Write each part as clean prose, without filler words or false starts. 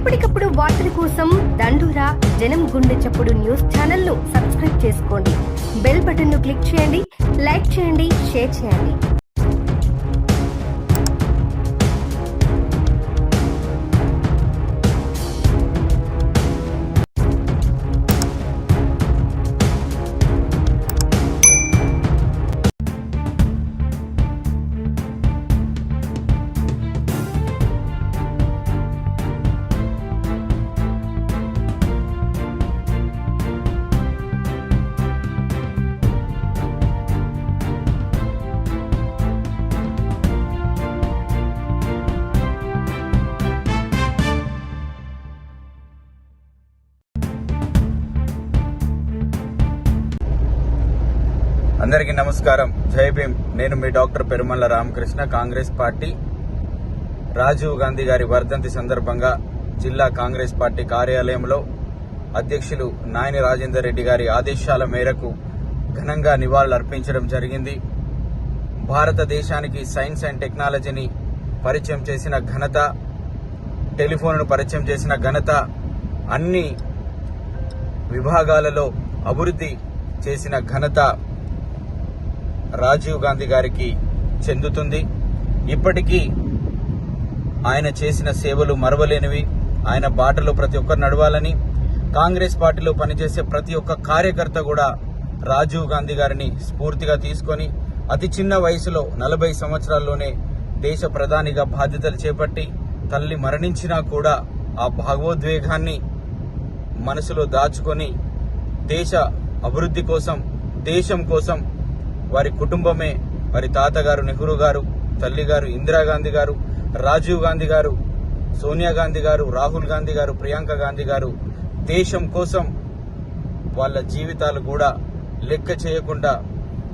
ఎప్పటికప్పుడు వార్తల కోసం దండూరా జనం గుండె చప్పుడు న్యూస్ ఛానల్ ను సబ్స్క్రైబ్ చేసుకోండి. బెల్ బటన్ ను క్లిక్ చేయండి, లైక్ చేయండి, షేర్ చేయండి. అందరికీ నమస్కారం. జై భీమ్. నేను మీ డాక్టర్ పెరుమల్ల రామకృష్ణ. కాంగ్రెస్ పార్టీ రాజీవ్ గాంధీ గారి వర్ధంతి సందర్భంగా జిల్లా కాంగ్రెస్ పార్టీ కార్యాలయంలో అధ్యక్షులు నాయని రాజేందర్ రెడ్డి గారి ఆదేశాల మేరకు ఘనంగా నివాళులర్పించడం జరిగింది. భారతదేశానికి సైన్స్ అండ్ టెక్నాలజీని పరిచయం చేసిన ఘనత, టెలిఫోన్ను పరిచయం చేసిన ఘనత, అన్ని విభాగాలలో అభివృద్ధి చేసిన ఘనత రాజీవ్ గాంధీ గారికి చెందుతుంది. ఇప్పటికీ ఆయన చేసిన సేవలు మరవలేనివి. ఆయన బాటలో ప్రతి ఒక్కరు నడవాలని, కాంగ్రెస్ పార్టీలో పనిచేసే ప్రతి ఒక్క కార్యకర్త కూడా రాజీవ్ గాంధీ గారిని స్ఫూర్తిగా తీసుకొని అతి చిన్న వయసులో 40 సంవత్సరాల్లోనే దేశ ప్రధానిగా బాధ్యతలు చేపట్టి తల్లి మరణించినా కూడా ఆ భావోద్వేగాన్ని మనసులో దాచుకొని దేశ అభివృద్ధి కోసం, దేశం కోసం వారి కుటుంబమే, వారి తాతగారు నెహ్రూ గారు, తల్లిగారు ఇందిరాగాంధీ గారు, రాజీవ్ గాంధీ గారు, సోనియా గాంధీ గారు, రాహుల్ గాంధీ గారు, ప్రియాంక గాంధీ గారు దేశం కోసం వాళ్ళ జీవితాలు కూడా లెక్క చేయకుండా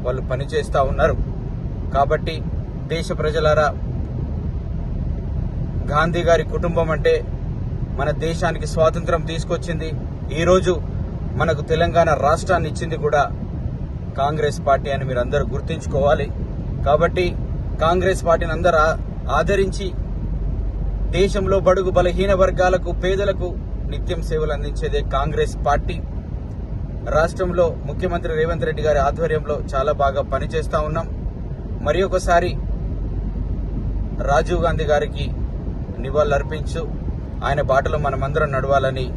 వాళ్ళు పనిచేస్తూ ఉన్నారు. కాబట్టి దేశ ప్రజలారా, గాంధీ గారి కుటుంబం అంటే మన దేశానికి స్వాతంత్రం తీసుకొచ్చింది. ఈరోజు మనకు తెలంగాణ రాష్ట్రాన్ని ఇచ్చింది కూడా కాంగ్రెస్ పార్టీ అని మీరు అందరూ గుర్తుంచుకోవాలి. కాబట్టి కాంగ్రెస్ పార్టీని అందరూ ఆదరించి దేశంలో బడుగు బలహీన వర్గాలకు, పేదలకు నిత్యం సేవలు అందించేదే కాంగ్రెస్ పార్టీ. రాష్ట్రంలో ముఖ్యమంత్రి రేవంత్ రెడ్డి గారి ఆధ్వర్యంలో చాలా బాగా పనిచేస్తా ఉన్నాం. మరి ఒకసారి రాజీవ్ గాంధీ గారికి నివాళులర్పించు ఆయన బాటలో మనమందరం నడవాలని,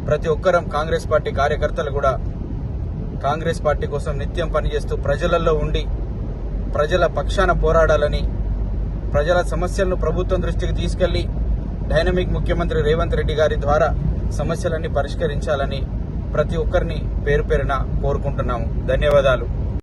ప్రతి ఒక్కరం కాంగ్రెస్ పార్టీ కార్యకర్తలు కూడా కాంగ్రెస్ పార్టీ కోసం నిత్యం పనిచేస్తూ ప్రజలలో ఉండి ప్రజల పక్షాన పోరాడాలని, ప్రజల సమస్యలను ప్రభుత్వం దృష్టికి తీసుకెళ్లి డైనమిక్ ముఖ్యమంత్రి రేవంత్ రెడ్డి గారి ద్వారా సమస్యలన్నీ పరిష్కరించాలని ప్రతి ఒక్కరిని పేరు పేరున కోరుకుంటున్నాము. ధన్యవాదాలు.